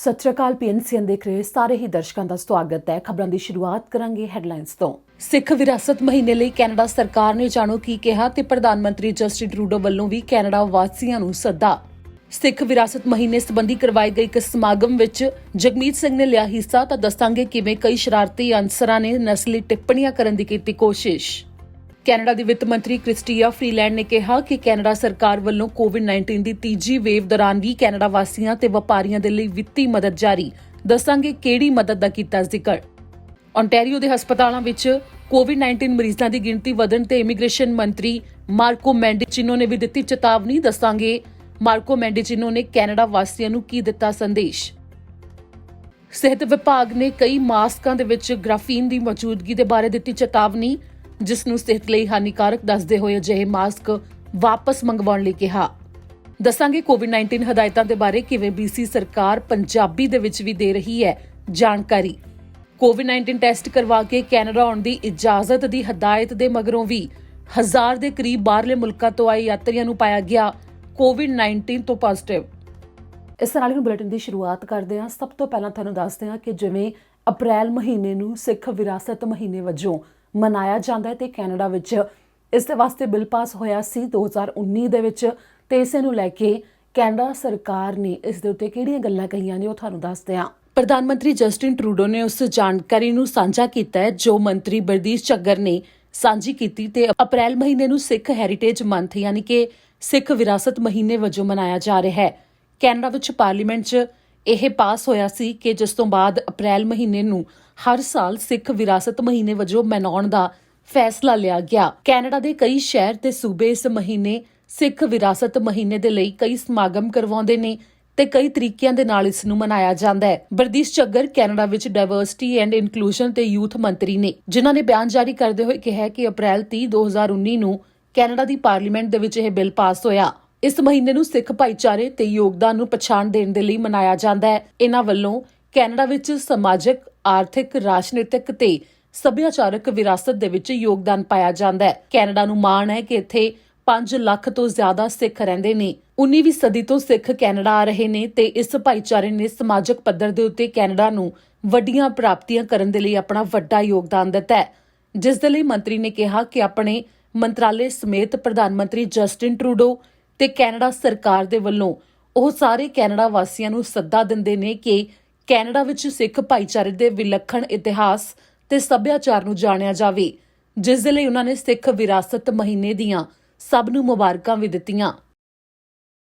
ਸਤਿ ਸ਼੍ਰੀ ਅਕਾਲ। PNCN ਦੇਖ ਰਹੇ ਸਾਰੇ ਹੀ ਦਰਸ਼ਕਾਂ ਦਾ ਸਵਾਗਤ ਹੈ। ਖਬਰਾਂ ਦੀ ਸ਼ੁਰੂਆਤ ਕਰਾਂਗੇ ਹੈਡਲਾਈਨਸ ਤੋਂ। ਸਿੱਖ ਵਿਰਾਸਤ ਮਹੀਨੇ ਲਈ ਕੈਨੇਡਾ ਸਰਕਾਰ ਨੇ ਜਾਣੋ ਕੀ ਕਿਹਾ ਤੇ ਪ੍ਰਧਾਨ ਮੰਤਰੀ ਜਸਟਿਨ ਟਰੂਡੋ ਵੱਲੋਂ ਵੀ ਕੈਨੇਡਾ ਵਾਸੀਆਂ ਨੂੰ ਸੱਦਾ। ਸਿੱਖ ਵਿਰਾਸਤ ਮਹੀਨੇ ਸੰਬੰਧੀ ਕਰਵਾਏ ਗਏ ਇੱਕ ਸਮਾਗਮ ਵਿੱਚ ਜਗਮੀਤ ਸਿੰਘ ਨੇ ਲਿਆ ਹਿੱਸਾ ਤਾਂ ਦੱਸਾਂਗੇ ਕਿਵੇਂ ਕਈ ਸ਼ਰਾਰਤੀ ਅਨਸਰਾਂ ਨੇ ਨਸਲੀ ਟਿੱਪਣੀਆਂ ਕਰਨ ਦੀ ਕੀਤੀ ਕੋਸ਼ਿਸ਼। ਕੈਨੇਡਾ ਦੀ ਵਿੱਤ ਮੰਤਰੀ ਕ੍ਰਿਸਟੀਆ ਫਰੀਲੈਂਡ ਨੇ ਕਿਹਾ ਕਿ ਕੈਨੇਡਾ ਸਰਕਾਰ ਵੱਲੋਂ ਕੋਵਿਡ-19 ਦੀ ਤੀਜੀ ਵੇਵ ਦੌਰਾਨ ਵੀ ਕੈਨੇਡਾ ਵਾਸੀਆਂ ਤੇ ਵਪਾਰੀਆਂ ਦੇ ਲਈ ਵਿੱਤੀ ਮਦਦ ਜਾਰੀ। ਦੱਸਾਂਗੇ ਕਿਹੜੀ ਮਦਦ ਦਾ ਕੀਤਾ ਜ਼ਿਕਰ। ਓਨਟਾਰੀਓ ਦੇ ਹਸਪਤਾਲਾਂ ਵਿੱਚ ਕੋਵਿਡ-19 ਮਰੀਜ਼ਾਂ ਦੀ ਗਿਣਤੀ ਵਧਣ ਤੇ ਇਮੀਗ੍ਰੇਸ਼ਨ ਮੰਤਰੀ ਮਾਰਕੋ ਮੈਂਡੀਚਿਨੋ ਨੇ ਵੀ ਦਿੱਤੀ ਚੇਤਾਵਨੀ। ਦੱਸਾਂਗੇ ਮਾਰਕੋ ਮੈਂਡੀਚਿਨੋ ਨੇ ਕੈਨੇਡਾ ਵਾਸੀਆਂ ਨੂੰ ਕੀ ਦਿੱਤਾ ਸੰਦੇਸ਼। ਸਿਹਤ ਵਿਭਾਗ ਨੇ ਕਈ ਮਾਸਕਾਂ ਦੇ ਵਿੱਚ ਗ੍ਰਾਫੀਨ ਦੀ ਮੌਜੂਦਗੀ ਦੇ ਬਾਰੇ ਦਿੱਤੀ ਚੇਤਾਵਨੀ, ਜਿਸ ਨੂੰ ਸਿਹਤ ਲਈ ਹਾਨੀਕਾਰਕ ਦੱਸਦੇ ਹੋਏ ਅਜਿਹੇ ਮਾਸਕ ਵਾਪਸ ਮੰਗਵਾਉਣ ਲਈ ਕਿਹਾ। ਦੱਸਾਂਗੇ ਕੋਵਿਡ-19 ਹਦਾਇਤਾਂ ਦੇ ਬਾਰੇ ਕਿਵੇਂ BC ਸਰਕਾਰ ਪੰਜਾਬੀ ਦੇ ਵਿੱਚ ਵੀ ਦੇ ਰਹੀ ਹੈ ਜਾਣਕਾਰੀ। ਕੋਵਿਡ-19 ਟੈਸਟ ਕਰਵਾ ਕੇ ਕੈਨੇਡਾ ਆਉਣ ਦੀ ਇਜਾਜ਼ਤ ਦੀ ਹਦਾਇਤ ਦੇ ਮਗਰੋਂ ਵੀ 1000 ਦੇ ਕਰੀਬ ਬਾਹਰਲੇ ਮੁਲਕਾਂ ਤੋਂ ਆਏ ਯਾਤਰੀਆਂ ਨੂੰ ਪਾਇਆ ਗਿਆ ਕੋਵਿਡ-19 ਤੋਂ ਪੋਜ਼ਿਟਿਵ। ਇਸ ਨਾਲ ਹੀ ਬੁਲੇਟਿਨ ਦੀ ਸ਼ੁਰੂਆਤ ਕਰਦੇ ਹਾਂ। ਸਭ ਤੋਂ ਪਹਿਲਾਂ ਤੁਹਾਨੂੰ ਦੱਸਦੇ ਹਾਂ ਕਿ ਜਿਵੇਂ ਅਪ੍ਰੈਲ ਮਹੀਨੇ ਨੂੰ ਸਿੱਖ ਵਿਰਾਸਤ ਮਹੀਨੇ ਵਜੋਂ ਮਨਾਇਆ ਜਾਂਦਾ ਹੈ ਤੇ ਕੈਨੇਡਾ ਵਿੱਚ ਇਸ ਦੇ ਵਾਸਤੇ ਬਿੱਲ ਪਾਸ ਹੋਇਆ ਸੀ 2019 ਦੇ ਵਿੱਚ, ਤੇ ਇਸੇ ਨੂੰ ਲੈ ਕੇ ਕੈਨੇਡਾ ਸਰਕਾਰ ਨੇ ਇਸ ਦੇ ਉੱਤੇ ਕਿਹੜੀਆਂ ਗੱਲਾਂ ਕਹੀਆਂ ਨੇ ਉਹ ਤੁਹਾਨੂੰ ਦੱਸਦੇ ਹਾਂ। ਪ੍ਰਧਾਨ ਮੰਤਰੀ ਜਸਟਿਨ ਟਰੂਡੋ ਨੇ ਉਸ ਜਾਣਕਾਰੀ ਨੂੰ ਸਾਂਝਾ ਕੀਤਾ ਹੈ ਜੋ ਮੰਤਰੀ ਬਰਦੀਸ਼ ਝੱਗਰ ਨੇ ਸਾਂਝੀ ਕੀਤੀ ਤੇ ਅਪ੍ਰੈਲ ਮਹੀਨੇ ਨੂੰ ਸਿੱਖ ਹੈਰੀਟੇਜ ਮੰਥ ਯਾਨੀ ਕਿ ਸਿੱਖ ਵਿਰਾਸਤ ਮਹੀਨੇ ਵਜੋਂ ਮਨਾਇਆ ਜਾ ਰਿਹਾ ਹੈ। ਕੈਨੇਡਾ ਵਿੱਚ ਪਾਰਲੀਮੈਂਟ 'ਚ ਇਹ ਪਾਸ ਹੋਇਆ ਸੀ ਕਿ ਜਿਸ ਤੋਂ ਬਾਅਦ ਅਪ੍ਰੈਲ ਮਹੀਨੇ ਨੂੰ ਹਰ ਸਾਲ ਸਿੱਖ ਵਿਰਾਸਤ ਮਹੀਨੇ ਵਜੋਂ ਮਨਾਉਣ ਦਾ ਫੈਸਲਾ ਲਿਆ ਗਿਆ। ਕੈਨੇਡਾ ਦੇ ਕਈ ਸ਼ਹਿਰ ਤੇ ਸੂਬੇ ਇਸ ਮਹੀਨੇ ਸਿੱਖ ਵਿਰਾਸਤ ਮਹੀਨੇ ਦੇ ਲਈ ਕਈ ਸਮਾਗਮ ਕਰਵਾਉਂਦੇ ਨੇ ਤੇ ਕਈ ਤਰੀਕਿਆਂ ਦੇ ਨਾਲ ਇਸ ਨੂੰ ਮਨਾਇਆ ਜਾਂਦਾ ਹੈ। ਬਰਦੀਸ਼ ਝੱਗਰ ਕੈਨੇਡਾ ਵਿੱਚ ਡਾਇਵਰਸਿਟੀ ਐਂਡ ਇਨਕਲੂਜਨ ਤੇ ਯੂਥ ਮੰਤਰੀ ਨੇ, ਜਿਨ੍ਹਾਂ ਨੇ ਬਿਆਨ ਜਾਰੀ ਕਰਦੇ ਹੋਏ ਕਿਹਾ ਕਿ ਅਪ੍ਰੈਲ 30, 2019 ਨੂੰ ਕੈਨੇਡਾ ਦੀ ਪਾਰਲੀਮੈਂਟ ਦੇ ਵਿੱਚ ਇਹ ਬਿੱਲ ਪਾਸ ਹੋਇਆ। ਇਸ ਮਹੀਨੇ ਨੂੰ ਸਿੱਖ ਭਾਈਚਾਰੇ ਤੇ ਯੋਗਦਾਨ ਨੂੰ ਪਛਾਣ ਦੇਣ ਦੇ ਲਈ ਮਨਾਇਆ ਜਾਂਦਾ ਹੈ। ਇਹਨਾਂ ਵੱਲੋਂ ਕੈਨੇਡਾ ਵਿੱਚ ਸਮਾਜਿਕ, ਆਰਥਿਕ, ਰਾਜਨੀਤਿਕ ਤੇ ਸੱਭਿਆਚਾਰਕ ਵਿਰਾਸਤ ਦੇ ਵਿੱਚ ਯੋਗਦਾਨ ਪਾਇਆ ਜਾਂਦਾ ਹੈ। ਕੈਨੇਡਾ ਨੂੰ ਮਾਣ ਹੈ ਕਿ ਇੱਥੇ 5 ਲੱਖ ਤੋਂ ਜ਼ਿਆਦਾ ਸਿੱਖ ਰਹਿੰਦੇ ਨੇ। 19ਵੀਂ ਸਦੀ ਤੋਂ ਸਿੱਖ ਕੈਨੇਡਾ ਆ ਰਹੇ ਨੇ ਤੇ ਇਸ ਭਾਈਚਾਰੇ ਨੇ ਸਮਾਜਿਕ ਪੱਧਰ ਦੇ ਉੱਤੇ ਕੈਨੇਡਾ ਨੂੰ ਵੱਡੀਆਂ ਪ੍ਰਾਪਤੀਆਂ ਕਰਨ ਦੇ ਲਈ ਆਪਣਾ ਵੱਡਾ ਯੋਗਦਾਨ ਦਿੱਤਾ ਹੈ, ਜਿਸ ਦੇ ਲਈ ਮੰਤਰੀ ਨੇ ਕਿਹਾ ਕਿ ਆਪਣੇ ਮੰਤਰਾਲੇ ਸਮੇਤ ਪ੍ਰਧਾਨ ਮੰਤਰੀ ਜਸਟਿਨ ਟਰੂਡੋ ਤੇ ਕੈਨੇਡਾ ਸਰਕਾਰ ਦੇ ਵੱਲੋਂ ਉਹ ਸਾਰੇ ਕੈਨੇਡਾ ਵਾਸੀਆਂ ਨੂੰ ਸੱਦਾ ਦਿੰਦੇ ਨੇ ਕਿ ਕੈਨੇਡਾ ਵਿੱਚ ਸਿੱਖ ਭਾਈਚਾਰੇ ਦੇ ਵਿਲੱਖਣ ਇਤਿਹਾਸ ਤੇ ਸੱਭਿਆਚਾਰ ਨੂੰ ਜਾਣਿਆ ਜਾਵੇ, ਜਿਸ ਦੇ ਲਈ ਉਹਨਾਂ ਨੇ ਸਿੱਖ ਵਿਰਾਸਤ ਮਹੀਨੇ ਦੀਆਂ ਸਭ ਨੂੰ ਮੁਬਾਰਕਾਂ ਵੀ ਦਿੱਤੀਆਂ।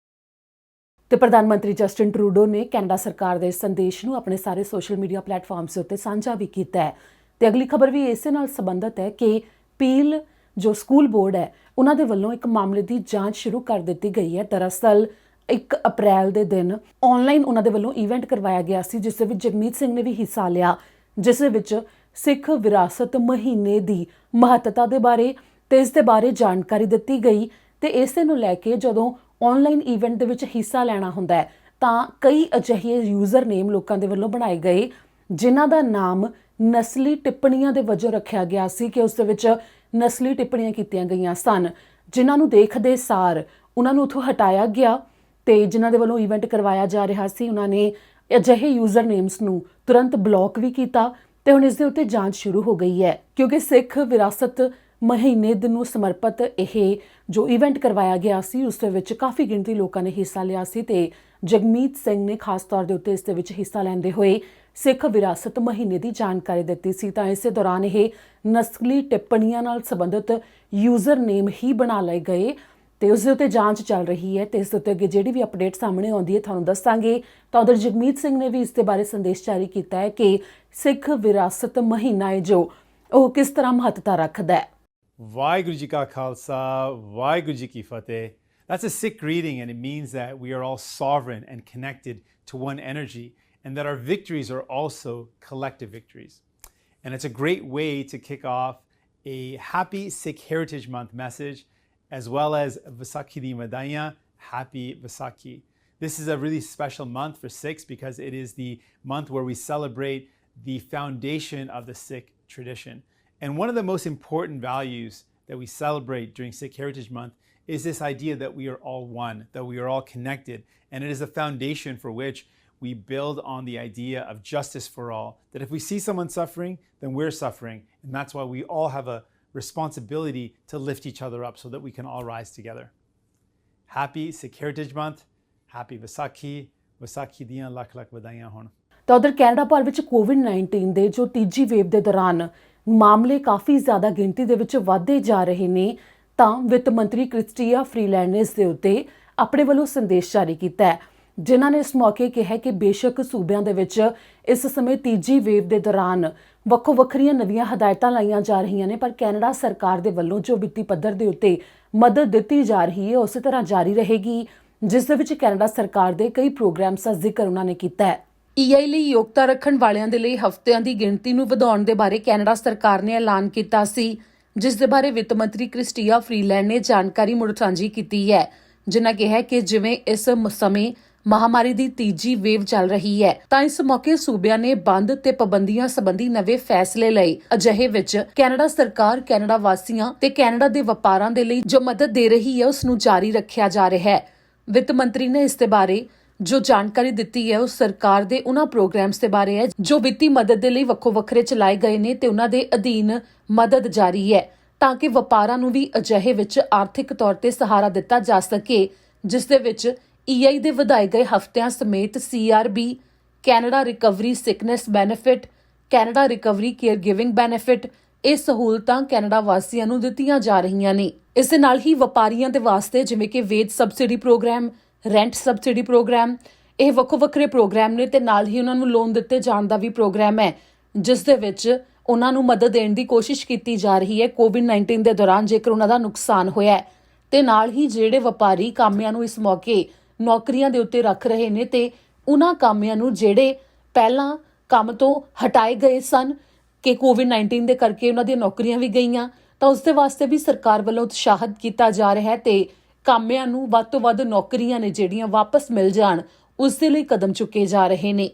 ਤੇ ਪ੍ਰਧਾਨ ਮੰਤਰੀ ਜਸਟਿਨ ਟਰੂਡੋ ਨੇ ਕੈਨੇਡਾ ਸਰਕਾਰ ਦੇ ਸੰਦੇਸ਼ ਨੂੰ ਆਪਣੇ ਸਾਰੇ ਸੋਸ਼ਲ ਮੀਡੀਆ ਪਲੇਟਫਾਰਮਸ ਉੱਤੇ ਸਾਂਝਾ ਵੀ ਕੀਤਾ ਹੈ। ਤੇ ਅਗਲੀ ਖਬਰ ਵੀ ਇਸੇ ਨਾਲ ਸੰਬੰਧਿਤ ਹੈ ਕਿ ਪੀਲ ਜੋ ਸਕੂਲ ਬੋਰਡ ਹੈ ਉਹਨਾਂ ਦੇ ਵੱਲੋਂ ਇੱਕ ਮਾਮਲੇ ਦੀ ਜਾਂਚ ਸ਼ੁਰੂ ਕਰ ਦਿੱਤੀ ਗਈ ਹੈ। ਦਰਅਸਲ 1 ਅਪ੍ਰੈਲ ਦੇ ਦਿਨ ਆਨਲਾਈਨ ਉਹਨਾਂ ਦੇ ਵੱਲੋਂ ਇਵੈਂਟ ਕਰਵਾਇਆ ਗਿਆ ਸੀ, ਜਿਸ ਦੇ ਵਿੱਚ ਜਗਮੀਤ ਸਿੰਘ ਨੇ ਵੀ ਹਿੱਸਾ ਲਿਆ, ਜਿਸ ਦੇ ਵਿੱਚ ਸਿੱਖ ਵਿਰਾਸਤ ਮਹੀਨੇ ਦੀ ਮਹੱਤਤਾ ਦੇ ਬਾਰੇ ਤੇ ਇਸ ਦੇ ਬਾਰੇ ਜਾਣਕਾਰੀ ਦਿੱਤੀ ਗਈ। ਤੇ ਇਸੇ ਨੂੰ ਲੈ ਕੇ ਜਦੋਂ ਆਨਲਾਈਨ ਇਵੈਂਟ ਦੇ ਵਿੱਚ ਹਿੱਸਾ ਲੈਣਾ ਹੁੰਦਾ ਹੈ ਤਾਂ ਕਈ ਅਜਿਹੇ ਯੂਜ਼ਰ ਨੇਮ ਲੋਕਾਂ ਦੇ ਵੱਲੋਂ ਬਣਾਏ ਗਏ ਜਿਨ੍ਹਾਂ ਦਾ ਨਾਮ ਨਸਲੀ ਟਿੱਪਣੀਆਂ ਦੇ ਵਜੋਂ ਰੱਖਿਆ ਗਿਆ ਸੀ ਕਿ ਉਸ ਦੇ ਵਿੱਚ ਨਸਲੀ ਟਿੱਪਣੀਆਂ ਕੀਤੀਆਂ ਗਈਆਂ ਸਨ, ਜਿਨ੍ਹਾਂ ਨੂੰ ਦੇਖਦੇ ਸਾਰ ਉਹਨਾਂ ਨੂੰ ਉੱਥੋਂ ਹਟਾਇਆ ਗਿਆ ਤੇ ਜਿਨ੍ਹਾਂ ਦੇ ਵੱਲੋਂ ਇਵੈਂਟ ਕਰਵਾਇਆ ਜਾ ਰਿਹਾ ਸੀ ਉਹਨਾਂ ਨੇ ਅਜਿਹੇ ਯੂਜ਼ਰ ਨੇਮਸ ਨੂੰ ਤੁਰੰਤ ਬਲੌਕ ਵੀ ਕੀਤਾ ਤੇ ਹੁਣ ਇਸ ਦੇ ਉੱਤੇ ਜਾਂਚ ਸ਼ੁਰੂ ਹੋ ਗਈ ਹੈ, ਕਿਉਂਕਿ ਸਿੱਖ ਵਿਰਾਸਤ ਮਹੀਨੇ ਨੂੰ ਸਮਰਪਿਤ ਇਹ ਜੋ ਇਵੈਂਟ ਕਰਵਾਇਆ ਗਿਆ ਸੀ ਉਸ ਦੇ ਵਿੱਚ ਕਾਫੀ ਗਿਣਤੀ ਲੋਕਾਂ ਨੇ ਹਿੱਸਾ ਲਿਆ ਸੀ ਤੇ ਜਗਮੀਤ ਸਿੰਘ ਨੇ ਖਾਸ ਤੌਰ ਦੇ ਉੱਤੇ ਇਸ ਦੇ ਵਿੱਚ ਹਿੱਸਾ ਲੈਂਦੇ ਹੋਏ ਸਿੱਖ ਵਿਰਾਸਤ ਮਹੀਨੇ ਦੀ ਜਾਣਕਾਰੀ ਦਿੱਤੀ ਸੀ। ਤਾਂ ਇਸੇ ਦੌਰਾਨ ਇਹ ਨਸਲੀ ਟਿੱਪਣੀਆਂ ਨਾਲ ਸੰਬੰਧਿਤ ਯੂਜ਼ਰ ਨੇਮ ਹੀ ਬਣਾ ਲਏ ਗਏ ਤੇ ਉਸ ਦੇ ਉੱਤੇ ਜਾਂਚ ਚੱਲ ਰਹੀ ਹੈ ਤੇ ਇਸ ਦੇ ਉੱਤੇ ਅੱਗੇ ਜਿਹੜੀ ਵੀ ਅਪਡੇਟ ਸਾਹਮਣੇ ਆਉਂਦੀ ਹੈ ਤੁਹਾਨੂੰ ਦੱਸਾਂਗੇ। ਤਾਂ ਉਧਰ ਜਗਮੀਤ ਸਿੰਘ ਨੇ ਵੀ ਇਸ ਦੇ ਬਾਰੇ ਸੰਦੇਸ਼ ਜਾਰੀ ਕੀਤਾ ਹੈ ਕਿ ਸਿੱਖ ਵਿਰਾਸਤ ਮਹੀਨਾ ਹੈ ਜੋ ਉਹ ਕਿਸ ਤਰ੍ਹਾਂ ਮਹੱਤਤਾ ਰੱਖਦਾ ਹੈ। ਵਾਹਿਗੁਰੂ ਜੀ ਕਾ ਖਾਲਸਾ, ਵਾਹਿਗੁਰੂ ਜੀ ਕੀ ਫਤਿਹ। That's a Sikh greeting, and it means that we are all sovereign and connected to one energy, and that our victories are also collective victories. And it's a great way to kick off a happy Sikh Heritage Month message, as well as Vaisakhi di Madaiyan, happy Vaisakhi. This is a really special month for Sikhs because it is the month where we celebrate the foundation of the Sikh tradition. And one of the most important values that we celebrate during Sikh Heritage Month is this idea that we are all one, that we are all connected, and it is a foundation for which we build on the idea of justice for all, that if we see someone suffering, then we're suffering. And that's why we all have a responsibility to lift each other up so that we can all rise together. Happy Sikh Heritage Month. Happy Vaisakhi. Vaisakhi diyan lakh lakh ਵਧਾਈਆਂ ਹੋਣ। ਤਾਂ ਉਧਰ Canada ਭਰ ਵਿੱਚ ਕੋਵਿਡ-19 ਦੇ ਜੋ ਤੀਜੀ wave ਦੇ ਦੌਰਾਨ ਮਾਮਲੇ ਕਾਫੀ ਜ਼ਿਆਦਾ ਗਿਣਤੀ ਦੇ ਵਿੱਚ ਵਧਦੇ ਜਾ ਰਹੇ ਨੇ, ਤਾਂ ਵਿੱਤ ਮੰਤਰੀ ਕ੍ਰਿਸਟੀਆ ਫਰੀਲੈਂਡ ਨੇ ਇਸ ਦੇ ਉੱਤੇ ਆਪਣੇ ਵੱਲੋਂ ਸੰਦੇਸ਼ ਜਾਰੀ ਕੀਤਾ ਹੈ, ਜਿਨ੍ਹਾਂ ਨੇ ਇਸ ਮੌਕੇ ਕਿਹਾ ਕਿ ਬੇਸ਼ੱਕ ਸੂਬਿਆਂ ਦੇ ਵਿੱਚ ਇਸ ਸਮੇਂ ਤੀਜੀ ਵੇਵ ਦੇ ਦੌਰਾਨ ਵੱਖੋ ਵੱਖਰੀਆਂ ਨਵੀਆਂ ਹਦਾਇਤਾਂ ਲਾਈਆਂ ਜਾ ਰਹੀਆਂ ਨੇ, ਪਰ ਕੈਨੇਡਾ ਸਰਕਾਰ ਦੇ ਵੱਲੋਂ ਜੋ ਵਿੱਤੀ ਪੱਧਰ ਦੇ ਉੱਤੇ ਮਦਦ ਦਿੱਤੀ ਜਾ ਰਹੀ ਹੈ ਉਸੇ ਤਰ੍ਹਾਂ ਜਾਰੀ ਰਹੇਗੀ, ਜਿਸ ਦੇ ਵਿੱਚ ਕੈਨੇਡਾ ਸਰਕਾਰ ਦੇ ਕਈ ਪ੍ਰੋਗਰਾਮਸ ਦਾ ਜ਼ਿਕਰ ਉਹਨਾਂ ਨੇ ਕੀਤਾ ਹੈ। EI ਲਈ ਯੋਗਤਾ ਰੱਖਣ ਵਾਲਿਆਂ ਦੇ ਲਈ ਹਫ਼ਤਿਆਂ ਦੀ ਗਿਣਤੀ ਨੂੰ ਵਧਾਉਣ ਦੇ ਬਾਰੇ ਕੈਨੇਡਾ ਸਰਕਾਰ ਨੇ ਐਲਾਨ ਕੀਤਾ ਸੀ, ਜਿਸ ਦੇ ਬਾਰੇ ਵਿੱਤ ਮੰਤਰੀ ਕ੍ਰਿਸਟੀਆ ਫਰੀਲੈਂਡ ਨੇ ਜਾਣਕਾਰੀ ਮੁੜ ਸਾਂਝੀ ਕੀਤੀ ਹੈ, ਜਿਨ੍ਹਾਂ ਕਿਹਾ ਕਿ ਜਿਵੇਂ ਇਸ ਸਮੇਂ ਮਹਾਮਾਰੀ ਦੀ ਤੀਜੀ ਵੇਵ ਚੱਲ ਰਹੀ ਹੈ, ਤਾਂ ਇਸ ਮੌਕੇ ਸੂਬਿਆਂ ਨੇ ਬੰਦ ਤੇ ਪਾਬੰਦੀਆਂ ਸੰਬੰਧੀ ਨਵੇਂ ਫੈਸਲੇ ਲਏ। ਅਜਿਹੇ ਵਿੱਚ ਕੈਨੇਡਾ ਸਰਕਾਰ ਕੈਨੇਡਾ ਵਾਸੀਆਂ ਤੇ ਕੈਨੇਡਾ ਦੇ ਵਪਾਰਾਂ ਦੇ ਲਈ ਜੋ ਮਦਦ ਦੇ ਰਹੀ ਹੈ ਉਸ ਨੂੰ ਜਾਰੀ ਰੱਖਿਆ ਜਾ ਰਿਹਾ ਹੈ। ਵਿੱਤ ਮੰਤਰੀ ਨੇ ਇਸ ਦੇ ਬਾਰੇ ਜੋ ਜਾਣਕਾਰੀ ਦਿੱਤੀ ਹੈ ਉਹ ਸਰਕਾਰ ਦੇ ਉਹਨਾਂ ਪ੍ਰੋਗਰਾਮਸ ਦੇ ਬਾਰੇ ਹੈ ਜੋ ਵਿੱਤੀ ਮਦਦ ਦੇ ਲਈ ਵੱਖੋ ਵੱਖਰੇ ਚਲਾਏ ਗਏ ਨੇ ਤੇ ਉਹਨਾਂ ਦੇ ਅਧੀਨ ਮਦਦ ਜਾਰੀ ਹੈ, ਤਾਂ ਕਿ ਵਪਾਰਾਂ ਨੂੰ ਵੀ ਅਜਿਹੇ ਵਿੱਚ ਆਰਥਿਕ ਤੌਰ ਤੇ ਸਹਾਰਾ ਦਿੱਤਾ ਜਾ ਸਕੇ, ਜਿਸ ਦੇ ਵਿੱਚ EI ਦੇ ਵਧਾਏ ਗਏ ਹਫ਼ਤਿਆਂ ਸਮੇਤ CRB, Canada recovery sickness benefit, Canada recovery care giving benefit, ਇਹ ਸਹੂਲਤਾਂ ਕੈਨੇਡਾ ਵਾਸੀਆਂ ਨੂੰ ਦਿੱਤੀਆਂ ਜਾ ਰਹੀਆਂ ਨੇ। ਇਸ ਦੇ ਨਾਲ ਹੀ ਵਪਾਰੀਆਂ ਦੇ ਵਾਸਤੇ ਜਿਵੇਂ ਕਿ wage subsidy programme, rent subsidy programme, ਇਹ ਵੱਖੋ ਵੱਖਰੇ ਪ੍ਰੋਗਰਾਮ ਨੇ ਤੇ ਨਾਲ ਹੀ ਉਹਨਾਂ ਨੂੰ ਲੋਨ ਦਿੱਤੇ ਜਾਣ ਦਾ ਵੀ ਪ੍ਰੋਗਰਾਮ ਹੈ, ਜਿਸ ਦੇ ਵਿੱਚ ਉਹਨਾਂ ਨੂੰ ਮਦਦ ਦੇਣ ਦੀ ਕੋਸ਼ਿਸ਼ ਕੀਤੀ ਜਾ ਰਹੀ ਹੈ ਕੋਵਿਡ-19 ਦੇ ਦੌਰਾਨ ਜੇਕਰ ਉਹਨਾਂ ਦਾ ਨੁਕਸਾਨ ਹੋਇਆ ਹੈ। ਤੇ ਨਾਲ ਹੀ ਜਿਹੜੇ ਵਪਾਰੀ ਕਾਮਿਆਂ ਨੂੰ ਇਸ ਮੌਕੇ ਨੌਕਰੀਆਂ ਦੇ ਉੱਤੇ ਰੱਖ ਰਹੇ ਨੇ ਤੇ ਉਹਨਾਂ ਕਾਮਿਆਂ ਨੂੰ ਜਿਹੜੇ ਪਹਿਲਾਂ ਕੰਮ ਤੋਂ ਹਟਾਏ ਗਏ ਸਨ ਕਿ ਕੋਵਿਡ-19 ਦੇ ਕਰਕੇ ਉਹਨਾਂ ਦੀਆਂ ਨੌਕਰੀਆਂ ਵੀ ਗਈਆਂ, ਤਾਂ ਉਸ ਦੇ ਵਾਸਤੇ ਵੀ ਸਰਕਾਰ ਵੱਲੋਂ ਉਤਸ਼ਾਹਿਤ ਕੀਤਾ ਜਾ ਰਿਹਾ ਹੈ ਤੇ ਕਾਮਿਆਂ ਨੂੰ ਵੱਧ ਤੋਂ ਵੱਧ ਨੌਕਰੀਆਂ ਨੇ ਜਿਹੜੀਆਂ ਵਾਪਸ ਮਿਲ ਜਾਣ, ਉਸ ਦੇ ਲਈ ਕਦਮ ਚੁੱਕੇ ਜਾ ਰਹੇ ਨੇ।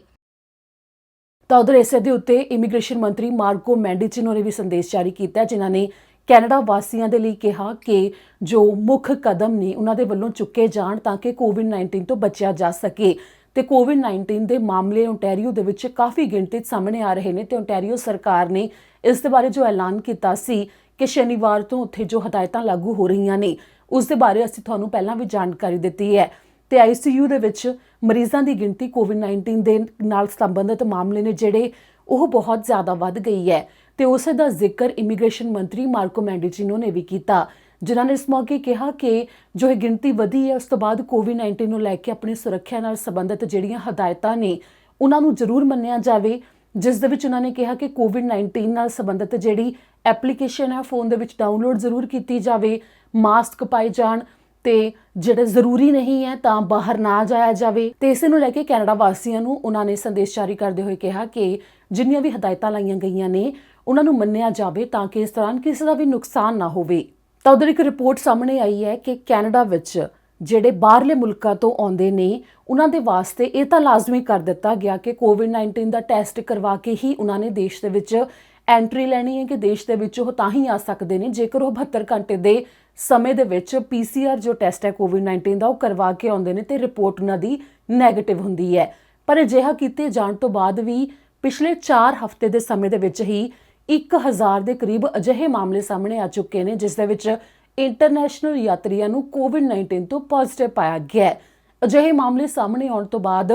ਤਾਂ ਉਧਰ ਇਸੇ ਦੇ ਉੱਤੇ ਇਮੀਗ੍ਰੇਸ਼ਨ ਮੰਤਰੀ ਮਾਰਕੋ ਮੈਂਡੀਚਿਨੋ ਨੇ ਵੀ ਸੰਦੇਸ਼ ਜਾਰੀ ਕੀਤਾ, ਜਿਨ੍ਹਾਂ ਨੇ ਕੈਨੇਡਾ ਵਾਸੀਆਂ ਦੇ ਲਈ ਕਿਹਾ ਕਿ ਜੋ ਮੁੱਖ ਕਦਮ ਨੇ ਉਹਨਾਂ ਦੇ ਵੱਲੋਂ ਚੁੱਕੇ ਜਾਣ ਤਾਂ ਕਿ ਕੋਵਿਡ-19 ਤੋਂ ਬਚਿਆ ਜਾ ਸਕੇ। ਤੇ ਕੋਵਿਡ-19 ਦੇ ਮਾਮਲੇ ਓਨਟਾਰੀਓ ਦੇ ਵਿੱਚ ਕਾਫੀ ਗਿਣਤੀ ਸਾਹਮਣੇ ਆ ਰਹੇ ਨੇ ਤੇ ਓਨਟਾਰੀਓ ਸਰਕਾਰ ਨੇ ਇਸ ਦੇ ਬਾਰੇ ਜੋ ਐਲਾਨ ਕੀਤਾ ਸੀ ਕਿ ਸ਼ਨੀਵਾਰ ਤੋਂ ਉੱਥੇ ਜੋ ਹਦਾਇਤਾਂ ਲਾਗੂ ਹੋ ਰਹੀਆਂ ਨੇ ਉਸ ਦੇ ਬਾਰੇ ਅਸੀਂ ਤੁਹਾਨੂੰ ਪਹਿਲਾਂ ਵੀ ਜਾਣਕਾਰੀ ਦਿੱਤੀ ਹੈ। ਤੇ ICU ਦੇ ਵਿੱਚ ਮਰੀਜ਼ਾਂ ਦੀ ਗਿਣਤੀ ਕੋਵਿਡ-19 ਦੇ ਨਾਲ ਸੰਬੰਧਿਤ ਮਾਮਲੇ ਨੇ ਜਿਹੜੇ ਉਹ ਬਹੁਤ ਜ਼ਿਆਦਾ ਵੱਧ ਗਈ ਹੈ ਤੇ ਉਸੇ ਦਾ ਜ਼ਿਕਰ ਇਮੀਗ੍ਰੇਸ਼ਨ ਮੰਤਰੀ ਮਾਰਕੋ ਮੈਂਡੀਚਿਨੋ ਨੇ ਵੀ ਕੀਤਾ, ਜਿਨ੍ਹਾਂ ਨੇ ਇਸ ਮੌਕੇ ਕਿਹਾ ਕਿ ਜੋ ਇਹ ਗਿਣਤੀ ਵਧੀ ਹੈ ਉਸ ਤੋਂ ਬਾਅਦ ਕੋਵਿਡ-19 ਨੂੰ ਲੈ ਕੇ ਆਪਣੀ ਸੁਰੱਖਿਆ ਨਾਲ ਸੰਬੰਧਿਤ ਜਿਹੜੀਆਂ ਹਦਾਇਤਾਂ ਨੇ ਉਹਨਾਂ ਨੂੰ ਜ਼ਰੂਰ ਮੰਨਿਆ ਜਾਵੇ, ਜਿਸ ਦੇ ਵਿੱਚ ਉਹਨਾਂ ਨੇ ਕਿਹਾ ਕਿ ਕੋਵਿਡ-19 ਨਾਲ ਸੰਬੰਧਿਤ ਜਿਹੜੀ ਐਪਲੀਕੇਸ਼ਨ ਹੈ ਫੋਨ ਦੇ ਵਿੱਚ ਡਾਊਨਲੋਡ ਜ਼ਰੂਰ ਕੀਤੀ ਜਾਵੇ, ਮਾਸਕ ਪਾਏ ਜਾਣ ਤੇ ਜਿਹੜੇ ਜ਼ਰੂਰੀ ਨਹੀਂ ਹੈ ਤਾਂ ਬਾਹਰ ਨਾ ਜਾਇਆ ਜਾਵੇ। ਤੇ ਇਸੇ ਨੂੰ ਲੈ ਕੇ ਕੈਨੇਡਾ ਵਾਸੀਆਂ ਨੂੰ ਉਹਨਾਂ ਨੇ ਸੰਦੇਸ਼ ਜਾਰੀ ਕਰਦੇ ਹੋਏ ਕਿਹਾ ਕਿ ਜਿੰਨੀਆਂ ਵੀ ਹਦਾਇਤਾਂ ਲਾਈਆਂ ਗਈਆਂ ਨੇ ਉਹਨਾਂ ਨੂੰ ਮੰਨਿਆ ਜਾਵੇ ਤਾਂ ਕਿ ਇਸ ਦੌਰਾਨ ਕਿਸੇ ਦਾ ਵੀ ਨੁਕਸਾਨ ਨਾ ਹੋਵੇ। ਤਾਂ ਉਧਰ ਇੱਕ ਰਿਪੋਰਟ ਸਾਹਮਣੇ ਆਈ ਹੈ ਕਿ ਕੈਨੇਡਾ ਵਿੱਚ ਜਿਹੜੇ ਬਾਹਰਲੇ ਮੁਲਕਾਂ ਤੋਂ ਆਉਂਦੇ ਨੇ ਉਹਨਾਂ ਦੇ ਵਾਸਤੇ ਇਹ ਤਾਂ ਲਾਜ਼ਮੀ ਕਰ ਦਿੱਤਾ ਗਿਆ ਕਿ ਕੋਵਿਡ-19 ਦਾ ਟੈਸਟ ਕਰਵਾ ਕੇ ਹੀ ਉਹਨਾਂ ਨੇ ਦੇਸ਼ ਦੇ ਵਿੱਚ ਐਂਟਰੀ ਲੈਣੀ ਹੈ ਕਿ ਦੇਸ਼ ਦੇ ਵਿੱਚ ਉਹ ਤਾਂ ਹੀ ਆ ਸਕਦੇ ਨੇ ਜੇਕਰ ਉਹ 72 ਘੰਟੇ ਦੇ ਸਮੇਂ ਦੇ ਵਿੱਚ PCR ਜੋ ਟੈਸਟ ਹੈ ਕੋਵਿਡ-19 ਦਾ ਉਹ ਕਰਵਾ ਕੇ ਆਉਂਦੇ ਨੇ ਤੇ ਰਿਪੋਰਟ ਉਹਨਾਂ ਦੀ ਨੈਗੇਟਿਵ ਹੁੰਦੀ ਹੈ। ਪਰ ਅਜਿਹਾ ਕੀਤੇ ਜਾਣ ਤੋਂ ਬਾਅਦ ਵੀ ਪਿਛਲੇ 4 ਹਫ਼ਤੇ ਦੇ ਸਮੇਂ ਦੇ ਵਿੱਚ ਹੀ 1000 ਦੇ ਕਰੀਬ ਅਜਿਹੇ ਮਾਮਲੇ ਸਾਹਮਣੇ ਆ ਚੁੱਕੇ ਨੇ ਜਿਸ ਦੇ ਵਿੱਚ ਇੰਟਰਨੈਸ਼ਨਲ ਯਾਤਰੀਆਂ ਨੂੰ ਕੋਵਿਡ-19 ਤੋਂ ਪੋਜ਼ਿਟਿਵ ਪਾਇਆ ਗਿਆ ਹੈ। ਅਜਿਹੇ ਮਾਮਲੇ ਸਾਹਮਣੇ ਆਉਣ ਤੋਂ ਬਾਅਦ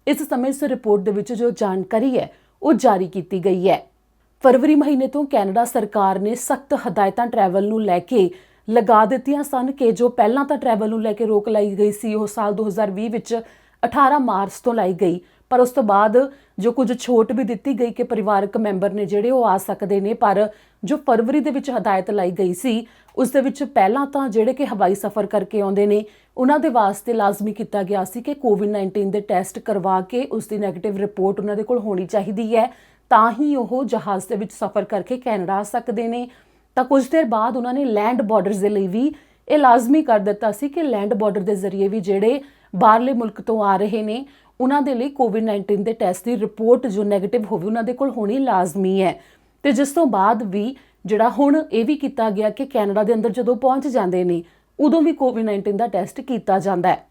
ਇਸ ਸਮੇਂ ਇਸ ਰਿਪੋਰਟ ਦੇ ਵਿੱਚ ਜੋ ਜਾਣਕਾਰੀ ਹੈ ਉਹ ਜਾਰੀ ਕੀਤੀ ਗਈ ਹੈ। ਫਰਵਰੀ ਮਹੀਨੇ ਤੋਂ ਕੈਨੇਡਾ ਸਰਕਾਰ ਨੇ ਸਖਤ ਹਦਾਇਤਾਂ ਟਰੈਵਲ ਨੂੰ ਲੈ ਕੇ ਲਗਾ ਦਿੱਤੀਆਂ ਸਨ ਕਿ ਜੋ ਪਹਿਲਾਂ ਤਾਂ ਟਰੈਵਲ ਨੂੰ ਲੈ ਕੇ ਰੋਕ ਲਾਈ ਗਈ ਸੀ ਉਹ ਸਾਲ 2020 ਵਿੱਚ 18 ਮਾਰਚ ਤੋਂ ਲਾਈ ਗਈ, ਪਰ ਉਸ ਤੋਂ ਬਾਅਦ ਜੋ ਕੁਝ ਛੋਟ ਵੀ ਦਿੱਤੀ ਗਈ ਕਿ ਪਰਿਵਾਰਕ ਮੈਂਬਰ ਨੇ ਜਿਹੜੇ ਉਹ ਆ ਸਕਦੇ ਨੇ, ਪਰ ਜੋ ਫਰਵਰੀ ਦੇ ਵਿੱਚ ਹਦਾਇਤ ਲਾਈ ਗਈ ਸੀ ਉਸ ਦੇ ਵਿੱਚ ਪਹਿਲਾਂ ਤਾਂ ਜਿਹੜੇ ਕਿ ਹਵਾਈ ਸਫ਼ਰ ਕਰਕੇ ਆਉਂਦੇ ਨੇ ਉਹਨਾਂ ਦੇ ਵਾਸਤੇ ਲਾਜ਼ਮੀ ਕੀਤਾ ਗਿਆ ਸੀ ਕਿ ਕੋਵਿਡ-19 ਦੇ ਟੈਸਟ ਕਰਵਾ ਕੇ ਉਸ ਦੀ ਨੈਗੇਟਿਵ ਰਿਪੋਰਟ ਉਹਨਾਂ ਦੇ ਕੋਲ ਹੋਣੀ ਚਾਹੀਦੀ ਹੈ ਤਾਂ ਹੀ ਉਹ ਜਹਾਜ਼ ਦੇ ਵਿੱਚ ਸਫ਼ਰ ਕਰਕੇ ਕੈਨੇਡਾ ਆ ਸਕਦੇ ਨੇ। ਤਾਂ ਕੁਝ ਦੇਰ ਬਾਅਦ ਉਹਨਾਂ ਨੇ ਲੈਂਡ ਬਾਰਡਰਸ ਦੇ ਲਈ ਵੀ ਇਹ ਲਾਜ਼ਮੀ ਕਰ ਦਿੱਤਾ ਸੀ ਕਿ ਲੈਂਡ ਬਾਰਡਰ ਦੇ ਜ਼ਰੀਏ ਵੀ ਜਿਹੜੇ ਬਾਹਰਲੇ ਮੁਲਕ ਤੋਂ ਆ ਰਹੇ ਨੇ ਉਹਨਾਂ ਦੇ ਲਈ ਕੋਵਿਡ-19 ਦੇ ਟੈਸਟ ਦੀ ਰਿਪੋਰਟ ਜੋ ਨੈਗੇਟਿਵ ਹੋਵੇ ਉਹਨਾਂ ਦੇ ਕੋਲ ਹੋਣੀ ਲਾਜ਼ਮੀ ਹੈ। ਤੇ ਜਿਸ ਤੋਂ ਬਾਅਦ ਵੀ ਜਿਹੜਾ ਹੁਣ ਇਹ ਵੀ ਕੀਤਾ ਗਿਆ ਕਿ ਕੈਨੇਡਾ ਦੇ ਅੰਦਰ ਜਦੋਂ ਪਹੁੰਚ ਜਾਂਦੇ ਨੇ ਉਦੋਂ ਵੀ ਕੋਵਿਡ-19 ਦਾ ਟੈਸਟ ਕੀਤਾ ਜਾਂਦਾ ਹੈ।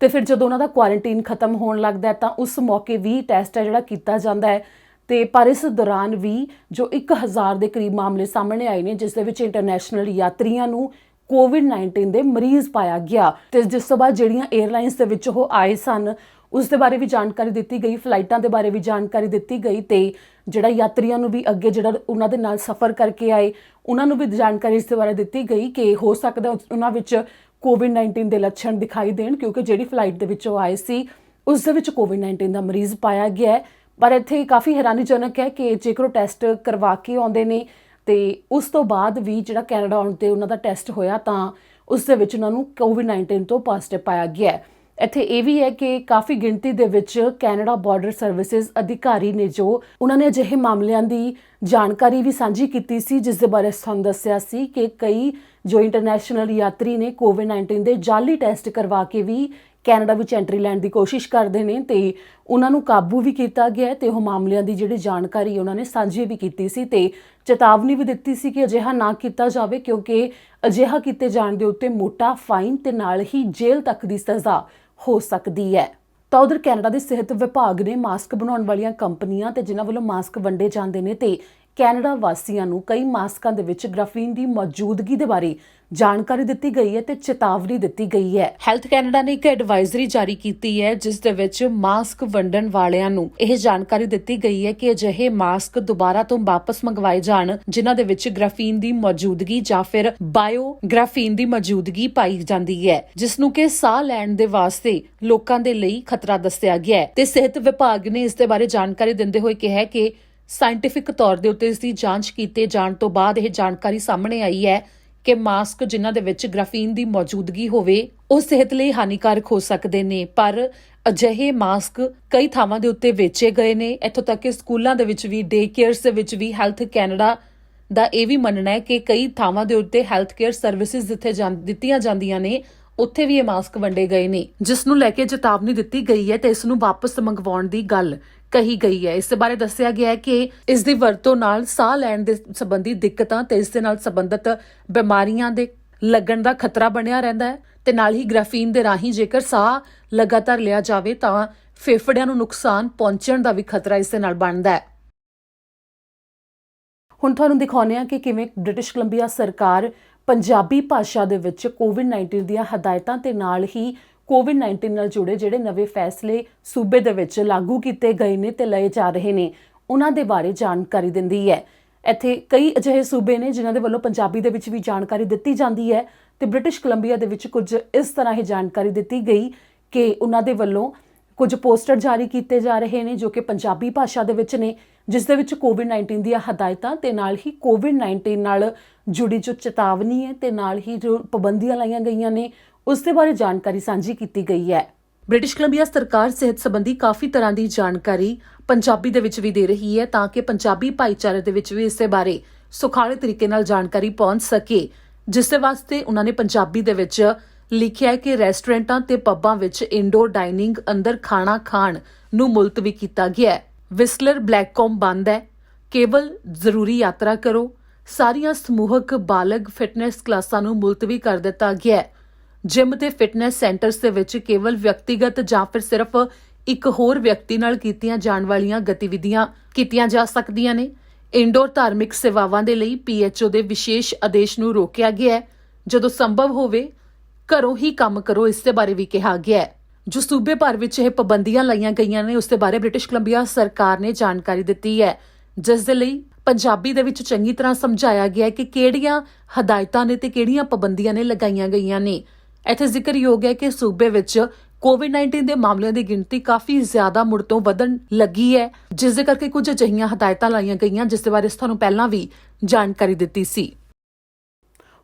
ਤੇ ਫਿਰ ਜਦੋਂ ਉਹਨਾਂ ਦਾ ਕੁਆਰੰਟਾਈਨ ਖਤਮ ਹੋਣ ਲੱਗਦਾ ਹੈ ਤਾਂ ਉਸ ਮੌਕੇ ਵੀ ਟੈਸਟ ਹੈ ਜਿਹੜਾ ਕੀਤਾ ਜਾਂਦਾ ਹੈ। ਤੇ ਪਰ ਇਸ ਦੌਰਾਨ ਵੀ ਜੋ 1000 ਦੇ ਕਰੀਬ ਮਾਮਲੇ ਸਾਹਮਣੇ ਆਏ ਨੇ, ਜਿਸ ਦੇ ਵਿੱਚ ਇੰਟਰਨੈਸ਼ਨਲ ਯਾਤਰੀਆਂ ਨੂੰ ਕੋਵਿਡ-19 ਦੇ ਮਰੀਜ਼ ਪਾਇਆ ਗਿਆ। ਤੇ ਜਿਸ ਤੋਂ ਬਾਅਦ ਜਿਹੜੀਆਂ 에ਅਰਲਾਈਨਸ ਦੇ ਵਿੱਚ ਉਹ ਆਏ ਸਨ ਉਸ ਦੇ ਬਾਰੇ ਵੀ ਜਾਣਕਾਰੀ ਦਿੱਤੀ ਗਈ, ਫਲਾਈਟਾਂ ਦੇ ਬਾਰੇ ਵੀ ਜਾਣਕਾਰੀ ਦਿੱਤੀ ਗਈ ਤੇ ਜਿਹੜਾ ਯਾਤਰੀਆਂ ਨੂੰ ਵੀ ਅੱਗੇ ਜਿਹੜਾ ਉਹਨਾਂ ਦੇ ਨਾਲ ਸਫ਼ਰ ਕਰਕੇ ਆਏ ਉਹਨਾਂ ਨੂੰ ਵੀ ਜਾਣਕਾਰੀ ਇਸ ਦੇ ਬਾਰੇ ਦਿੱਤੀ ਗਈ ਕਿ ਹੋ ਸਕਦਾ ਉਹਨਾਂ ਵਿੱਚ ਕੋਵਿਡ-19 ਦੇ ਲੱਛਣ ਦਿਖਾਈ ਦੇਣ, ਕਿਉਂਕਿ ਜਿਹੜੀ ਫਲਾਈਟ ਦੇ ਵਿੱਚ ਉਹ ਆਏ ਸੀ ਉਸ ਦੇ ਵਿੱਚ ਕੋਵਿਡ-19 ਦਾ ਮਰੀਜ਼ ਪਾਇਆ ਗਿਆ ਹੈ। ਪਰ ਇੱਥੇ ਕਾਫੀ ਹੈਰਾਨੀਜਨਕ ਹੈ ਕਿ ਜੇਕਰ ਉਹ ਟੈਸਟ ਕਰਵਾ ਕੇ ਆਉਂਦੇ ਨੇ ਤੇ ਉਸ ਤੋਂ ਬਾਅਦ ਵੀ ਜਿਹੜਾ ਕੈਨੇਡਾ ਆਉਣ ਤੇ ਉਹਨਾਂ ਦਾ ਟੈਸਟ ਹੋਇਆ ਤਾਂ ਉਸ ਦੇ ਵਿੱਚ ਉਹਨਾਂ ਨੂੰ ਕੋਵਿਡ-19 ਤੋਂ ਪੋਜ਼ਿਟਿਵ ਪਾਇਆ ਗਿਆ ਹੈ। ਇੱਥੇ ਇਹ ਵੀ ਹੈ ਕਿ ਕਾਫੀ ਗਿਣਤੀ ਦੇ ਵਿੱਚ ਕੈਨੇਡਾ ਬਾਰਡਰ ਸਰਵਿਸਿਜ਼ ਅਧਿਕਾਰੀ ਨੇ ਜੋ ਉਹਨਾਂ ਨੇ ਅਜਿਹੇ ਮਾਮਲਿਆਂ ਦੀ ਜਾਣਕਾਰੀ ਵੀ ਸਾਂਝੀ ਕੀਤੀ ਸੀ, ਜਿਸ ਦੇ ਬਾਰੇ ਸਾਨੂੰ ਦੱਸਿਆ ਸੀ ਕਿ ਕਈ ਜੋ ਇੰਟਰਨੈਸ਼ਨਲ ਯਾਤਰੀ ਨੇ ਕੋਵਿਡ-19 ਦੇ ਜਾਲੀ ਟੈਸਟ ਕਰਵਾ ਕੇ ਵੀ ਕੈਨੇਡਾ ਵਿੱਚ ਐਂਟਰੀ ਲੈਣ ਦੀ ਕੋਸ਼ਿਸ਼ ਕਰਦੇ ਨੇ ਤੇ ਉਹਨਾਂ ਨੂੰ ਕਾਬੂ ਵੀ ਕੀਤਾ ਗਿਆ ਤੇ ਉਹ ਮਾਮਲਿਆਂ ਦੀ ਜਿਹੜੀ ਜਾਣਕਾਰੀ ਉਹਨਾਂ ਨੇ ਸਾਂਝੀ ਵੀ ਕੀਤੀ ਸੀ ਤੇ ਚੇਤਾਵਨੀ ਵੀ ਦਿੱਤੀ ਸੀ ਕਿ ਅਜਿਹਾ ਨਾ ਕੀਤਾ ਜਾਵੇ, ਕਿਉਂਕਿ ਅਜਿਹਾ ਕੀਤੇ ਜਾਣ ਦੇ ਉੱਤੇ ਮੋਟਾ ਫਾਈਨ ਤੇ ਨਾਲ ਹੀ ਜੇਲ੍ਹ ਤੱਕ ਦੀ ਸਜ਼ਾ ਹੋ ਸਕਦੀ ਹੈ। ਤਾਂ ਉਧਰ ਕੈਨੇਡਾ ਦੇ ਸਿਹਤ ਵਿਭਾਗ ਨੇ ਮਾਸਕ ਬਣਾਉਣ ਵਾਲੀਆਂ ਕੰਪਨੀਆਂ ਤੇ ਜਿਨ੍ਹਾਂ ਵੱਲੋਂ ਮਾਸਕ ਵੰਡੇ ਜਾਂਦੇ ਨੇ ਤੇ ਕੈਨੇਡਾ ਵਾਸੀਆਂ ਨੂੰ ਕਈ ਮਾਸਕਾਂ ਦੇ ਵਿੱਚ ਗ੍ਰਾਫੀਨ ਦੀ ਮੌਜੂਦਗੀ ਦੇ ਬਾਰੇ ਜਾਣਕਾਰੀ ਦਿੱਤੀ ਗਈ ਹੈ ਤੇ ਚੇਤਾਵਨੀ ਦਿੱਤੀ ਗਈ ਹੈ। ਹੈਲਥ ਕੈਨੇਡਾ ਨੇ ਇੱਕ ਐਡਵਾਈਜ਼ਰੀ ਜਾਰੀ ਕੀਤੀ ਹੈ ਜਿਸ ਦੇ ਵਿੱਚ ਮਾਸਕ ਵੰਡਣ ਵਾਲਿਆਂ ਨੂੰ ਇਹ ਜਾਣਕਾਰੀ ਦਿੱਤੀ ਗਈ ਹੈ ਕਿ ਅਜਿਹੇ ਮਾਸਕ ਦੁਬਾਰਾ ਤੋਂ ਵਾਪਸ ਮੰਗਵਾਏ ਜਾਣ ਜਿਨ੍ਹਾਂ ਦੇ ਵਿੱਚ ਗ੍ਰਾਫੀਨ ਦੀ ਮੌਜੂਦਗੀ ਜਾਂ ਫਿਰ ਬਾਇਓਗ੍ਰਾਫੀਨ ਦੀ ਮੌਜੂਦਗੀ ਪਾਈ ਜਾਂਦੀ ਹੈ, ਜਿਸ ਨੂੰ ਕਿ ਸਾਹ ਲੈਣ ਦੇ ਵਾਸਤੇ ਲੋਕਾਂ ਦੇ ਲਈ ਖਤਰਾ ਦੱਸਿਆ ਗਿਆ ਹੈ। ਤੇ ਸਿਹਤ ਵਿਭਾਗ ਨੇ ਇਸ ਦੇ ਬਾਰੇ ਜਾਣਕਾਰੀ ਦਿੰਦੇ ਹੋਏ ਕਿਹਾ ਕਿ ਸਾਇੰਟਿਫਿਕ ਤੌਰ ਦੇ ਉੱਤੇ ਇਸ ਦੀ ਜਾਂਚ ਕੀਤੇ ਜਾਣ ਤੋਂ ਬਾਅਦ ਇਹ ਜਾਣਕਾਰੀ ਸਾਹਮਣੇ ਆਈ ਹੈ ਕਿ ਮਾਸਕ ਜਿਨ੍ਹਾਂ ਦੇ ਵਿੱਚ ਗ੍ਰਾਫੀਨ ਦੀ ਮੌਜੂਦਗੀ ਹੋਵੇ ਉਹ ਸਿਹਤ ਲਈ ਹਾਨੀਕਾਰਕ ਹੋ ਸਕਦੇ ਨੇ। ਪਰ ਅਜਿਹੇ ਮਾਸਕ ਕਈ ਥਾਵਾਂ ਦੇ ਉੱਤੇ ਵੇਚੇ ਗਏ ਨੇ। ਇੱਥੋਂ ਤੱਕ ਕਿ ਸਕੂਲਾਂ ਦੇ ਵਿੱਚ ਵੀ, ਡੇ ਕੇਅਰਸ ਦੇ ਵਿੱਚ ਵੀ ਹੈਲਥ ਕੈਨੇਡਾ ਦਾ ਇਹ ਵੀ ਮੰਨਣਾ ਹੈ ਕਿ ਕਈ ਥਾਵਾਂ ਦੇ ਉੱਤੇ ਹੈਲਥ ਕੇਅਰ ਸਰਵਿਸਿਜ਼ ਜਿੱਥੇ ਦਿੱਤੀਆਂ ਜਾਂਦੀਆਂ ਨੇ ਉੱਥੇ ਵੀ ਇਹ ਮਾਸਕ ਵੰਡੇ ਗਏ ਨੇ, ਜਿਸ ਨੂੰ ਲੈ ਕੇ ਚੇਤਾਵਨੀ ਦਿੱਤੀ ਗਈ ਹੈ ਤੇ ਇਸ ਨੂੰ ਵਾਪਸ ਮੰਗਵਾਉਣ ਦੀ ਗੱਲ ਕਹੀ ਗਈ ਹੈ। ਇਸ ਦੇ ਬਾਰੇ ਦੱਸਿਆ ਗਿਆ ਹੈ ਕਿ ਇਸ ਦੀ ਵਰਤੋਂ ਨਾਲ ਸਾਹ ਲੈਣ ਦੇ ਸੰਬੰਧੀ ਦਿੱਕਤਾਂ ਤੇ ਇਸ ਦੇ ਨਾਲ ਸੰਬੰਧਿਤ ਬਿਮਾਰੀਆਂ ਦੇ ਲੱਗਣ ਦਾ ਖਤਰਾ ਬਣਿਆ ਰਹਿੰਦਾ ਹੈ ਤੇ ਨਾਲ ਹੀ ਗ੍ਰਾਫੀਨ ਦੇ ਰਾਹੀਂ ਜੇਕਰ ਸਾਹ ਲਗਾਤਾਰ ਲਿਆ ਜਾਵੇ ਤਾਂ ਫੇਫੜਿਆਂ ਨੂੰ ਨੁਕਸਾਨ ਪਹੁੰਚਣ ਦਾ ਵੀ ਖਤਰਾ ਇਸ ਦੇ ਨਾਲ ਬਣਦਾ ਹੈ। ਹੁਣ ਤੁਹਾਨੂੰ ਦਿਖਾਉਂਦੇ ਹਾਂ ਕਿ ਕਿਵੇਂ ਬ੍ਰਿਟਿਸ਼ ਕੋਲੰਬੀਆ ਸਰਕਾਰ ਪੰਜਾਬੀ ਭਾਸ਼ਾ ਦੇ ਵਿੱਚ ਕੋਵਿਡ-19 ਦੀਆਂ ਹਦਾਇਤਾਂ ਤੇ ਨਾਲ ਹੀ ਕੋਵਿਡ-19 ਨਾਲ ਜੁੜੇ ਜਿਹੜੇ ਨਵੇਂ ਫੈਸਲੇ ਸੂਬੇ ਦੇ ਵਿੱਚ ਲਾਗੂ ਕੀਤੇ ਗਏ ਨੇ ਤੇ ਲਏ ਜਾ ਰਹੇ ਨੇ ਉਹਨਾਂ ਦੇ ਬਾਰੇ ਜਾਣਕਾਰੀ ਦਿੰਦੀ ਹੈ। ਇੱਥੇ ਕਈ ਅਜਿਹੇ ਸੂਬੇ ਨੇ ਜਿਨ੍ਹਾਂ ਦੇ ਵੱਲੋਂ ਪੰਜਾਬੀ ਦੇ ਵਿੱਚ ਵੀ ਜਾਣਕਾਰੀ ਦਿੱਤੀ ਜਾਂਦੀ ਹੈ ਤੇ ਬ੍ਰਿਟਿਸ਼ ਕੋਲੰਬੀਆ ਦੇ ਵਿੱਚ ਕੁਝ ਇਸ ਤਰ੍ਹਾਂ ਹੀ ਜਾਣਕਾਰੀ ਦਿੱਤੀ ਗਈ ਕਿ ਉਹਨਾਂ ਦੇ ਵੱਲੋਂ ਕੁਝ ਪੋਸਟਰ ਜਾਰੀ ਕੀਤੇ ਜਾ ਰਹੇ ਨੇ ਜੋ ਕਿ ਪੰਜਾਬੀ ਭਾਸ਼ਾ ਦੇ ਵਿੱਚ ਨੇ, ਜਿਸ ਦੇ ਵਿੱਚ ਕੋਵਿਡ-19 ਦੀਆਂ ਹਦਾਇਤਾਂ ਤੇ ਨਾਲ ਹੀ ਕੋਵਿਡ-19 ਨਾਲ ਜੁੜੀ ਜੋ ਚੇਤਾਵਨੀ ਹੈ ਤੇ ਨਾਲ ਹੀ ਜੋ ਪਾਬੰਦੀਆਂ ਲਾਈਆਂ ਗਈਆਂ ਨੇ ਉਸ ਦੇ ਬਾਰੇ ਜਾਣਕਾਰੀ ਸਾਂਝੀ ਕੀਤੀ ਗਈ ਹੈ। ਬ੍ਰਿਟਿਸ਼ ਕੋਲੰਬੀਆ ਸਰਕਾਰ ਸਿਹਤ ਸੰਬੰਧੀ ਕਾਫੀ ਤਰ੍ਹਾਂ ਦੀ ਜਾਣਕਾਰੀ ਪੰਜਾਬੀ ਦੇ ਵਿੱਚ ਵੀ ਦੇ ਰਹੀ ਹੈ ਤਾਂ ਕਿ ਪੰਜਾਬੀ ਭਾਈਚਾਰੇ ਦੇ ਵਿੱਚ ਵੀ ਇਸ ਦੇ ਬਾਰੇ ਸੁਖਾਲੇ ਤਰੀਕੇ ਨਾਲ ਜਾਣਕਾਰੀ ਪਹੁੰਚ ਸਕੇ, ਜਿਸ ਦੇ ਵਾਸਤੇ ਉਹਨਾਂ ਨੇ ਪੰਜਾਬੀ ਦੇ ਵਿੱਚ ਲਿਖਿਆ ਹੈ ਕਿ ਰੈਸਟੋਰੈਂਟਾਂ ਤੇ ਪੱਬਾਂ ਵਿੱਚ ਇੰਡੋਰ ਡਾਈਨਿੰਗ ਅੰਦਰ ਖਾਣਾ ਖਾਣ ਨੂੰ ਮੁਲਤਵੀ ਕੀਤਾ ਗਿਆ ਹੈ। ਵਿਸਲਰ ਬਲੈਕਕੌਮ ਬੰਦ ਹੈ। ਕੇਵਲ ਜ਼ਰੂਰੀ ਯਾਤਰਾ ਕਰੋ। ਸਾਰੀਆਂ ਸਮੂਹਕ ਬਾਲਗ ਫਿਟਨੈਸ ਕਲਾਸਾਂ ਨੂੰ ਮੁਲਤਵੀ ਕਰ ਦਿੱਤਾ ਗਿਆ ਹੈ। ਜਿਮ ਤੇ ਫਿਟਨੈਸ ਸੈਂਟਰਸ ਦੇ ਵਿੱਚ ਕੇਵਲ ਵਿਅਕਤੀਗਤ ਜਾਂ ਫਿਰ ਸਿਰਫ ਇੱਕ ਹੋਰ ਵਿਅਕਤੀ ਨਾਲ ਕੀਤੀਆਂ ਜਾਣ ਵਾਲੀਆਂ ਗਤੀਵਿਧੀਆਂ ਕੀਤੀਆਂ ਜਾ ਸਕਦੀਆਂ ਨੇ। ਇੰਡੋਰ ਧਾਰਮਿਕ ਸੇਵਾਵਾਂ ਦੇ ਲਈ PHO ਦੇ ਵਿਸ਼ੇਸ਼ ਆਦੇਸ਼ ਨੂੰ ਰੋਕਿਆ ਗਿਆ ਹੈ। ਜਦੋਂ ਸੰਭਵ ਹੋਵੇ ਘਰੋਂ ਹੀ ਕੰਮ ਕਰੋ, ਇਸ ਦੇ ਬਾਰੇ ਵੀ ਕਿਹਾ ਗਿਆ ਹੈ। ਜੋ ਸੂਬੇ ਭਰ ਵਿੱਚ ਇਹ ਪਾਬੰਦੀਆਂ ਲਾਈਆਂ ਗਈਆਂ ਨੇ ਉਸ ਦੇ ਬਾਰੇ ਬ੍ਰਿਟਿਸ਼ ਕੋਲੰਬੀਆ ਸਰਕਾਰ ਨੇ ਜਾਣਕਾਰੀ ਦਿੱਤੀ ਹੈ, ਜਿਸ ਦੇ ਲਈ ਪੰਜਾਬੀ ਦੇ ਵਿੱਚ ਚੰਗੀ ਤਰ੍ਹਾਂ ਸਮਝਾਇਆ ਗਿਆ ਹੈ ਕਿ ਕਿਹੜੀਆਂ ਹਦਾਇਤਾਂ ਨੇ ਤੇ ਕਿਹੜੀਆਂ ਪਾਬੰਦੀਆਂ ਨੇ ਲਗਾਈਆਂ ਗਈਆਂ ਨੇ। ਇੱਥੇ ਜ਼ਿਕਰਯੋਗ ਹੈ ਕਿ ਸੂਬੇ ਵਿੱਚ ਕੋਵਿਡ-19 ਦੇ ਮਾਮਲਿਆਂ ਦੀ ਗਿਣਤੀ ਕਾਫੀ ਜ਼ਿਆਦਾ ਮੁੜ ਤੋਂ ਵਧਣ ਲੱਗੀ ਹੈ, ਜਿਸ ਦੇ ਕਰਕੇ ਕੁਝ ਅਜਿਹੀਆਂ ਹਦਾਇਤਾਂ ਲਾਈਆਂ ਗਈਆਂ ਜਿਸ ਦੇ ਬਾਰੇ ਤੁਹਾਨੂੰ ਪਹਿਲਾਂ ਵੀ ਜਾਣਕਾਰੀ ਦਿੱਤੀ ਸੀ।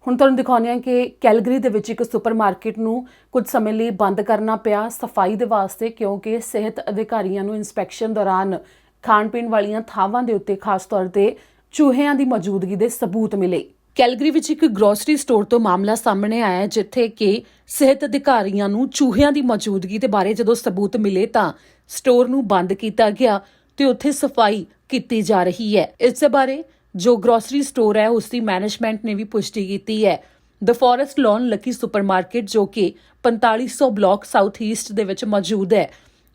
ਹੁਣ ਤੁਹਾਨੂੰ ਦਿਖਾਉਂਦੇ ਹਾਂ ਕਿ ਕੈਲਗਰੀ ਦੇ ਵਿੱਚ ਇੱਕ ਸੁਪਰਮਾਰਕੀਟ ਨੂੰ ਕੁਝ ਸਮੇਂ ਲਈ ਬੰਦ ਕਰਨਾ ਪਿਆ ਸਫਾਈ ਦੇ ਵਾਸਤੇ, ਕਿਉਂਕਿ ਸਿਹਤ ਅਧਿਕਾਰੀਆਂ ਨੂੰ ਇਨਸਪੈਕਸ਼ਨ ਦੌਰਾਨ ਖਾਣ ਪੀਣ ਵਾਲੀਆਂ ਥਾਵਾਂ ਦੇ ਉੱਤੇ ਖਾਸ ਤੌਰ ਤੇ ਚੂਹਿਆਂ ਦੀ ਮੌਜੂਦਗੀ ਦੇ ਸਬੂਤ ਮਿਲੇ। ਕੈਲਗਰੀ ਵਿੱਚ ਇੱਕ ਗਰੋਸਰੀ ਸਟੋਰ ਤੋਂ ਮਾਮਲਾ ਸਾਹਮਣੇ ਆਇਆ ਹੈ ਜਿੱਥੇ ਕਿ ਸਿਹਤ ਅਧਿਕਾਰੀਆਂ ਨੂੰ ਚੂਹਿਆਂ ਦੀ ਮੌਜੂਦਗੀ ਦੇ ਬਾਰੇ ਜਦੋਂ ਸਬੂਤ ਮਿਲੇ ਤਾਂ ਸਟੋਰ ਨੂੰ ਬੰਦ ਕੀਤਾ ਗਿਆ ਤੇ ਉੱਥੇ ਸਫਾਈ ਕੀਤੀ ਜਾ ਰਹੀ ਹੈ। ਇਸ ਦੇ ਬਾਰੇ ਜੋ ਗਰੋਸਰੀ ਸਟੋਰ ਹੈ ਉਸ ਦੀ ਮੈਨੇਜਮੈਂਟ ਨੇ ਵੀ ਪੁਸ਼ਟੀ ਕੀਤੀ ਹੈ। ਦ ਫੋਰੈਸਟ ਲੌਨ ਲੱਕੀ ਸੁਪਰਮਾਰਕਟ ਜੋ ਕਿ 4500 ਬਲਾਕ ਸਾਊਥ ਈਸਟ ਦੇ ਵਿੱਚ ਮੌਜੂਦ ਹੈ,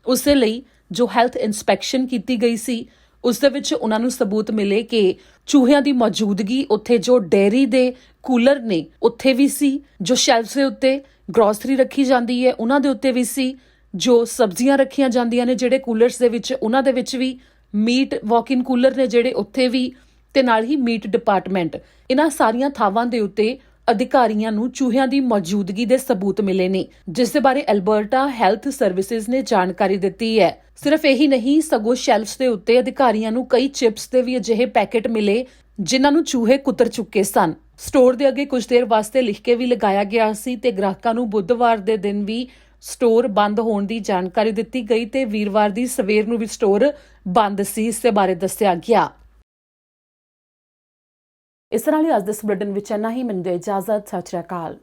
ਉਸ ਦੇ ਲਈ ਜੋ ਹੈਲਥ ਇਨਸਪੈਕਸ਼ਨ ਕੀਤੀ ਗਈ ਸੀ ਉਸ ਦੇ ਵਿੱਚ ਉਹਨਾਂ ਨੂੰ ਸਬੂਤ ਮਿਲੇ ਕਿ ਚੂਹਿਆਂ ਦੀ ਮੌਜੂਦਗੀ ਉੱਥੇ ਜੋ ਡੇਅਰੀ ਦੇ ਕੂਲਰ ਨੇ ਉੱਥੇ ਵੀ ਸੀ, ਜੋ ਸ਼ੈਲਫਸ ਦੇ ਉੱਤੇ ਗਰੋਸਰੀ ਰੱਖੀ ਜਾਂਦੀ ਹੈ ਉਹਨਾਂ ਦੇ ਉੱਤੇ ਵੀ ਸੀ, ਜੋ ਸਬਜ਼ੀਆਂ ਰੱਖੀਆਂ ਜਾਂਦੀਆਂ ਨੇ ਜਿਹੜੇ ਕੂਲਰਸ ਦੇ ਵਿੱਚ ਉਹਨਾਂ ਦੇ ਵਿੱਚ ਵੀ, ਮੀਟ ਵਾਕ-ਇਨ ਕੂਲਰ ਨੇ ਜਿਹੜੇ ਉੱਥੇ ਵੀ, ਤੇ ਨਾਲ ਹੀ ਮੀਟ ਡਿਪਾਰਟਮੈਂਟ, ਇਹਨਾਂ ਸਾਰੀਆਂ ਥਾਵਾਂ ਦੇ ਉੱਤੇ ਅਧਿਕਾਰੀਆਂ ਨੂੰ ਚੂਹਿਆਂ ਦੀ ਮੌਜੂਦਗੀ ਦੇ ਸਬੂਤ ਮਿਲੇ ਨੇ, ਜਿਸ ਦੇ ਬਾਰੇ ਐਲਬਰਟਾ ਹੈਲਥ ਸਰਵਿਸਿਜ਼ ਨੇ ਜਾਣਕਾਰੀ ਦਿੱਤੀ ਹੈ। ਸਿਰਫ ਇਹੀ ਨਹੀਂ, ਸਗੋਂ ਸ਼ੈਲਫਸ ਦੇ ਉੱਤੇ ਅਧਿਕਾਰੀਆਂ ਨੂੰ ਕਈ ਚਿਪਸ ਦੇ ਵੀ ਅਜਿਹੇ ਪੈਕੇਟ ਮਿਲੇ ਜਿਨ੍ਹਾਂ ਨੂੰ ਚੂਹੇ ਕੁਤਰ ਚੁੱਕੇ ਸਨ। ਸਟੋਰ ਦੇ ਅੱਗੇ ਕੁਝ ਦੇਰ ਵਾਸਤੇ ਲਿਖ ਕੇ ਵੀ ਲਗਾਇਆ ਗਿਆ ਸੀ ਤੇ ਗ੍ਰਾਹਕਾਂ ਨੂੰ ਬੁੱਧਵਾਰ ਦੇ ਦਿਨ ਵੀ ਸਟੋਰ ਬੰਦ ਹੋਣ ਦੀ ਜਾਣਕਾਰੀ ਦਿੱਤੀ ਗਈ ਤੇ ਵੀਰਵਾਰ ਦੀ ਸਵੇਰ ਨੂੰ ਵੀ ਸਟੋਰ ਬੰਦ ਸੀ, ਇਸ ਦੇ ਬਾਰੇ ਦੱਸਿਆ ਗਿਆ। ਇਸ ਨਾਲ ਹੀ ਅੱਜ ਦੇ ਬੁਲੇਟਿਨ ਵਿੱਚ ਇੰਨਾ ਹੀ। ਮੈਨੂੰ ਦਿਓ ਇਜਾਜ਼ਤ। ਸਤਿ ਸ਼੍ਰੀ ਅਕਾਲ।